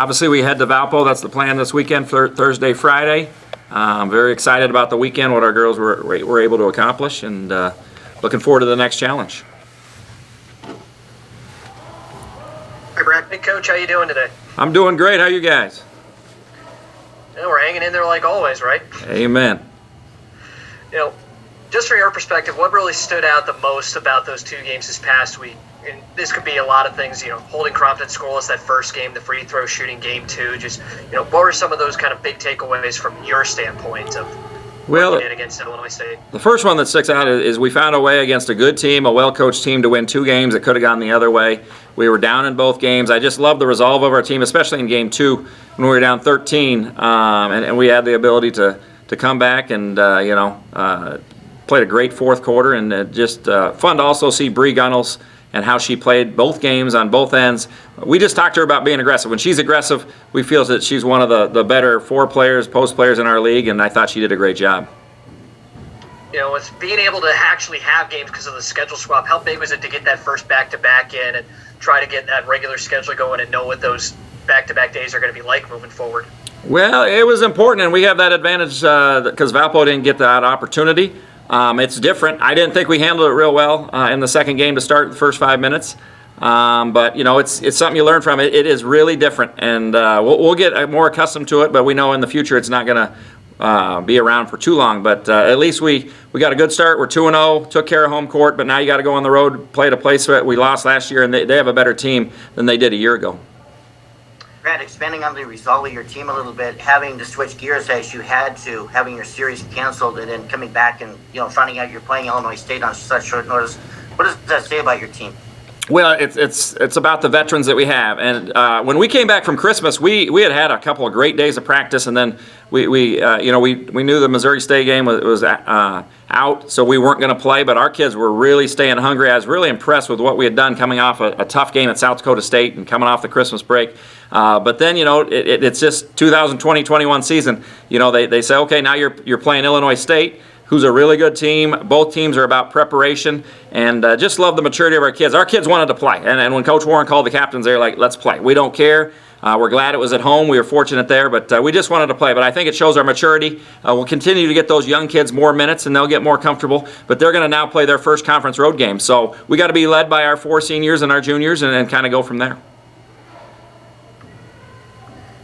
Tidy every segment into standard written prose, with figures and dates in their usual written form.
Obviously, we head to Valpo. That's the plan this weekend for Thursday, Friday. Very excited about the weekend, what our girls were able to accomplish, and looking forward to the next challenge. Hi, Brad. Hey, Coach. How you doing today? I'm doing great. How you guys? Yeah, we're hanging in there like always, right? Amen. Just from your perspective, what really stood out the most about those two games this past week? And this could be a lot of things, holding Crompton scoreless that first game, the free throw shooting game two. Just, what were some of those kind of big takeaways from your standpoint of what you did against Illinois State? The first one that sticks out is we found a way against a good team, a well-coached team, to win two games that could have gone the other way. We were down in both games. I just love the resolve of our team, especially in game two when we were down 13, and we had the ability to come back and, played a great fourth quarter, and just fun to also see Bree Gunnels and how she played both games on both ends. We just talked to her about being aggressive. When she's aggressive, we feel that she's one of the better post players in our league, and I thought she did a great job. With being able to actually have games because of the schedule swap, how big was it to get that first back-to-back in and try to get that regular schedule going and know what those back-to-back days are going to be like moving forward? Well, it was important, and we have that advantage because Valpo didn't get that opportunity. It's different. I didn't think we handled it real well in the second game to start the first 5 minutes. But, it's something you learn from. It is really different, and we'll get more accustomed to it, but we know in the future it's not going to be around for too long. But at least we got a good start. We're 2-0, took care of home court, but now you got to go on the road, play at a place that we lost last year, and they have a better team than they did a year ago. Brad, expanding on the result of your team a little bit, having to switch gears as you had to, having your series canceled and then coming back and finding out you're playing Illinois State on such short notice, what does that say about your team? Well, it's about the veterans that we have, and when we came back from Christmas, we had a couple of great days of practice, and then we knew the Missouri State game was out, so we weren't going to play, but our kids were really staying hungry. I was really impressed with what we had done coming off a tough game at South Dakota State and coming off the Christmas break. But then it's just 2020-21 season. They say, okay, now you're playing Illinois State, who's a really good team. Both teams are about preparation, and just love the maturity of our kids. Our kids wanted to play, and when Coach Warren called the captains, they were like, let's play. We don't care. We're glad it was at home. We were fortunate there, but we just wanted to play. But I think it shows our maturity. We'll continue to get those young kids more minutes, and they'll get more comfortable. But they're going to now play their first conference road game. So we got to be led by our 4 seniors and our juniors and kind of go from there.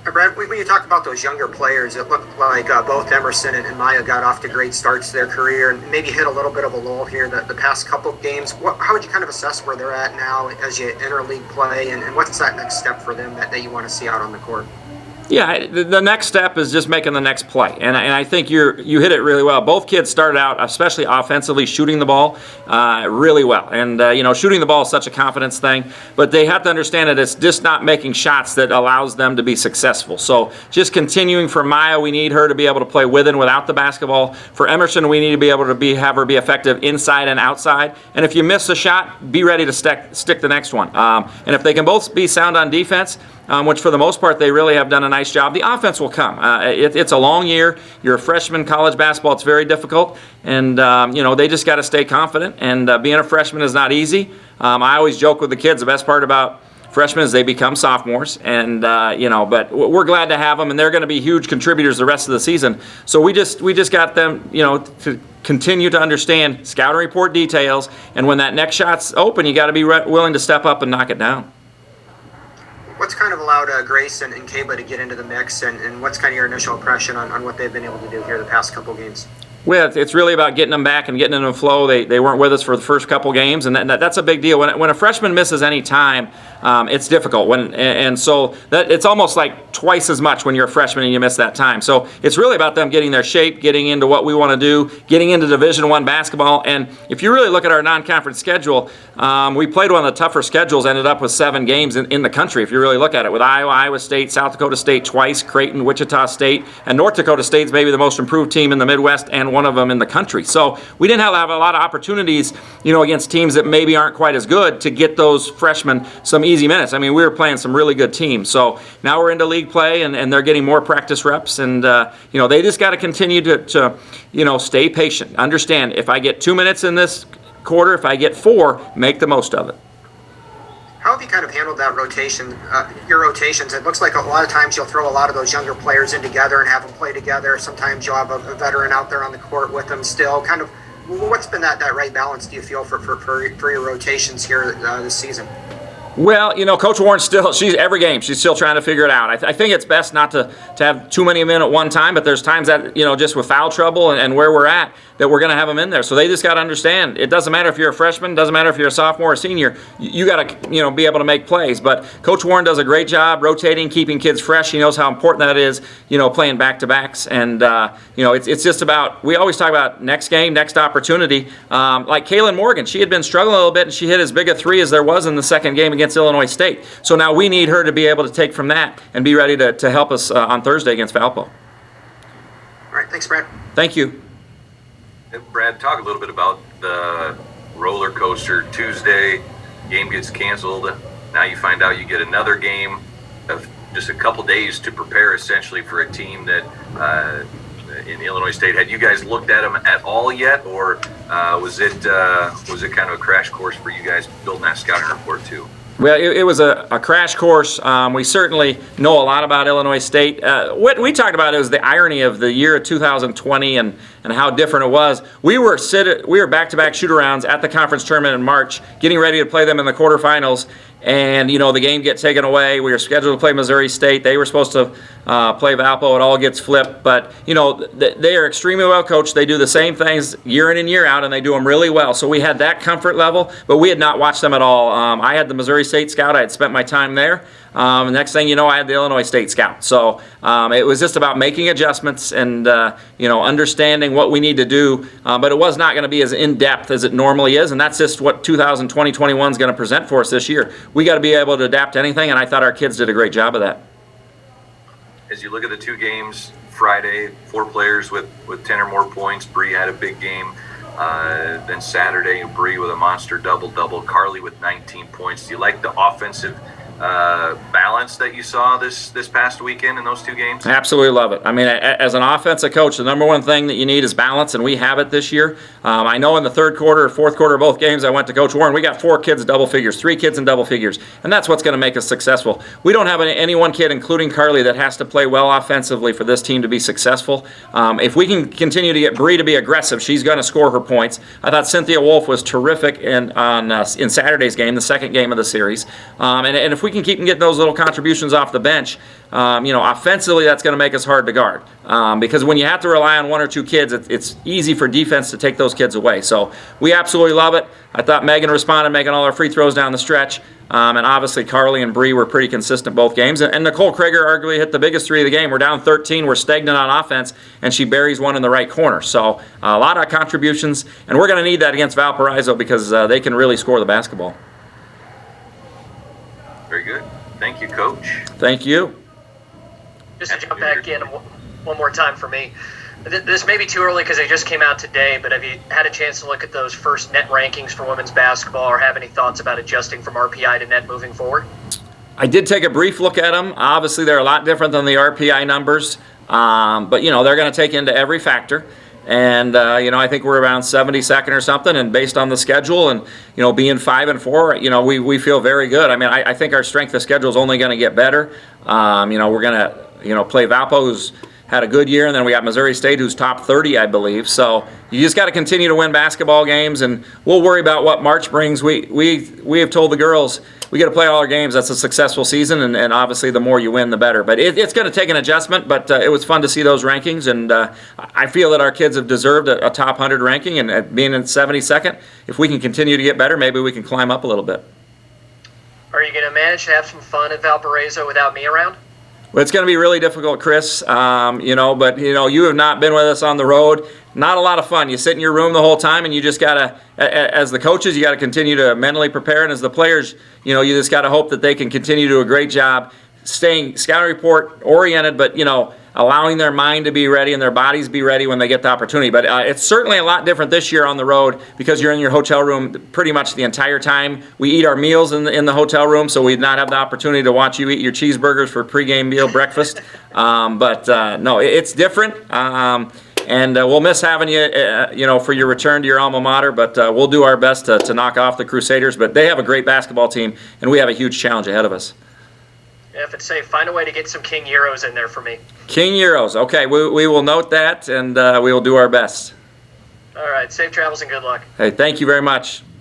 Brad, when you talk about those younger players, it looked like both Emerson and Maya got off to great starts to their career and maybe hit a little bit of a lull here the past couple of games. How would you kind of assess where they're at now as you enter league play, and what's that next step for them that you want to see out on the court? Yeah, the next step is just making the next play, and I think you hit it really well. Both kids started out, especially offensively, shooting the ball really well, and shooting the ball is such a confidence thing. But they have to understand that it's just not making shots that allows them to be successful. So just continuing for Maya, we need her to be able to play with and without the basketball. For Emerson, we need to be able to have her be effective inside and outside. And if you miss a shot, be ready to stick the next one. And if they can both be sound on defense, which for the most part they really have done a nice job, the offense will come. It's a long year. You're a freshman, college basketball, it's very difficult. And, they just got to stay confident. And being a freshman is not easy. I always joke with the kids, the best part about freshmen is they become sophomores. And, but we're glad to have them, and they're going to be huge contributors the rest of the season. So we just got them, to continue to understand scout and report details. And when that next shot's open, you got to be willing to step up and knock it down. What's kind of allowed Grace and Kayla to get into the mix, and what's kind of your initial impression on what they've been able to do here the past couple games? Well, it's really about getting them back and getting them in flow. They weren't with us for the first couple games, and that's a big deal. When a freshman misses any time, it's difficult. So it's almost like twice as much when you're a freshman and you miss that time. So it's really about them getting their shape, getting into what we want to do, getting into Division I basketball. And if you really look at our non-conference schedule, we played one of the tougher schedules, ended up with 7 games in the country, if you really look at it, with Iowa State, South Dakota State twice, Creighton, Wichita State, and North Dakota State's maybe the most improved team in the Midwest and one of them in the country. So we didn't have a lot of opportunities, against teams that maybe aren't quite as good to get those freshmen some easy minutes. I mean, we were playing some really good teams. So now we're into league play, and they're getting more practice reps, and they just got to continue to stay patient. Understand, if I get 2 minutes in this quarter, if I get 4, make the most of it. How have you kind of handled that rotation, your rotations? It looks like a lot of times you'll throw a lot of those younger players in together and have them play together. Sometimes you'll have a veteran out there on the court with them still. Kind of, what's been that right balance, do you feel, for your rotations here this season? Well, Coach Warren she's every game, she's still trying to figure it out. I think it's best not to have too many men at one time, but there's times that, just with foul trouble and where we're at, that we're going to have them in there. So they just got to understand, it doesn't matter if you're a freshman, doesn't matter if you're a sophomore or senior, you got to, be able to make plays. But Coach Warren does a great job rotating, keeping kids fresh. He knows how important that is, playing back-to-backs. And, it's just about, we always talk about next game, next opportunity. Like Kaylin Morgan, she had been struggling a little bit, and she hit as big a three as there was in the second game against Illinois State. So now we need her to be able to take from that and be ready to help us on Thursday against Valpo. All right, thanks, Brad. Thank you. Brad, talk a little bit about the roller coaster. Tuesday, game gets canceled. Now you find out you get another game of just a couple days to prepare essentially for a team that in Illinois State. Had you guys looked at them at all yet, or was it kind of a crash course for you guys building that scouting report too? Well, it was a crash course. We certainly know a lot about Illinois State. What we talked about is the irony of the year of 2020 and how different it was. We were back-to-back shoot-arounds at the conference tournament in March, getting ready to play them in the quarterfinals. And, the game gets taken away. We were scheduled to play Missouri State. They were supposed to play Valpo. It all gets flipped. But, they are extremely well coached. They do the same things year in and year out, and they do them really well. So we had that comfort level, but we had not watched them at all. I had the Missouri State scout. I had spent my time there. Next thing you know, I had the Illinois State scout. So it was just about making adjustments and, understanding what we need to do. But it was not going to be as in-depth as it normally is, and that's just what 2020-21 is going to present for us this year. We got to be able to adapt to anything, and I thought our kids did a great job of that. As you look at the two games, Friday, 4 players with 10 or more points. Bree had a big game. Then Saturday, Bree with a monster double-double. Carly with 19 points. Do you like the offensive balance that you saw this past weekend in those two games? Absolutely love it. I mean, as an offensive coach, the number one thing that you need is balance, and we have it this year. I know in the third quarter or fourth quarter of both games, I went to Coach Warren. We got 4 kids double figures, 3 kids in double figures, and that's what's going to make us successful. We don't have any one kid, including Carly, that has to play well offensively for this team to be successful. If we can continue to get Bree to be aggressive, she's going to score her points. I thought Cynthia Wolf was terrific in Saturday's game, the second game of the series. And if we can keep getting those little contributions off the bench, offensively that's going to make us hard to guard. Because when you have to rely on 1 or 2 kids, it's easy for defense to take those kids away. So we absolutely love it. I thought Megan responded, making all our free throws down the stretch. And obviously Carly and Bree were pretty consistent both games. And Nicole Krager arguably hit the biggest 3 of the game. We're down 13. We're stagnant on offense, and she buries one in the right corner. So a lot of contributions, and we're going to need that against Valparaiso because they can really score the basketball. Very good. Thank you, Coach. Thank you. Just to jump back in one more time for me. This may be too early because they just came out today, but have you had a chance to look at those first net rankings for women's basketball or have any thoughts about adjusting from RPI to net moving forward? I did take a brief look at them. Obviously, they're a lot different than the RPI numbers, but, they're going to take into every factor. And, I think we're around 72nd or something, and based on the schedule and, being 5-4, we feel very good. I mean, I think our strength of schedule is only going to get better. We're going to, play Valpo, who's had a good year, and then we got Missouri State, who's top 30, I believe. So you just got to continue to win basketball games, and we'll worry about what March brings. We have told the girls we got to play all our games. That's a successful season, and obviously the more you win, the better. But it's going to take an adjustment, but it was fun to see those rankings, and I feel that our kids have deserved a top 100 ranking, and being in 72nd, if we can continue to get better, maybe we can climb up a little bit. Are you going to manage to have some fun at Valparaiso without me around? Well, it's going to be really difficult, Chris, but, you have not been with us on the road. Not a lot of fun. You sit in your room the whole time, and you just got to, as the coaches, you got to continue to mentally prepare, and as the players, you just got to hope that they can continue to do a great job staying scouting report oriented, but, allowing their mind to be ready and their bodies be ready when they get the opportunity. But it's certainly a lot different this year on the road because you're in your hotel room pretty much the entire time. We eat our meals in the hotel room, so we'd not have the opportunity to watch you eat your cheeseburgers for pregame meal breakfast. No, it's different. And we'll miss having you, for your return to your alma mater, but we'll do our best to knock off the Crusaders. But they have a great basketball team, and we have a huge challenge ahead of us. Yeah, if it's safe, find a way to get some King Euros in there for me. King Euros. Okay, we will note that, and we will do our best. All right, safe travels and good luck. Hey, thank you very much.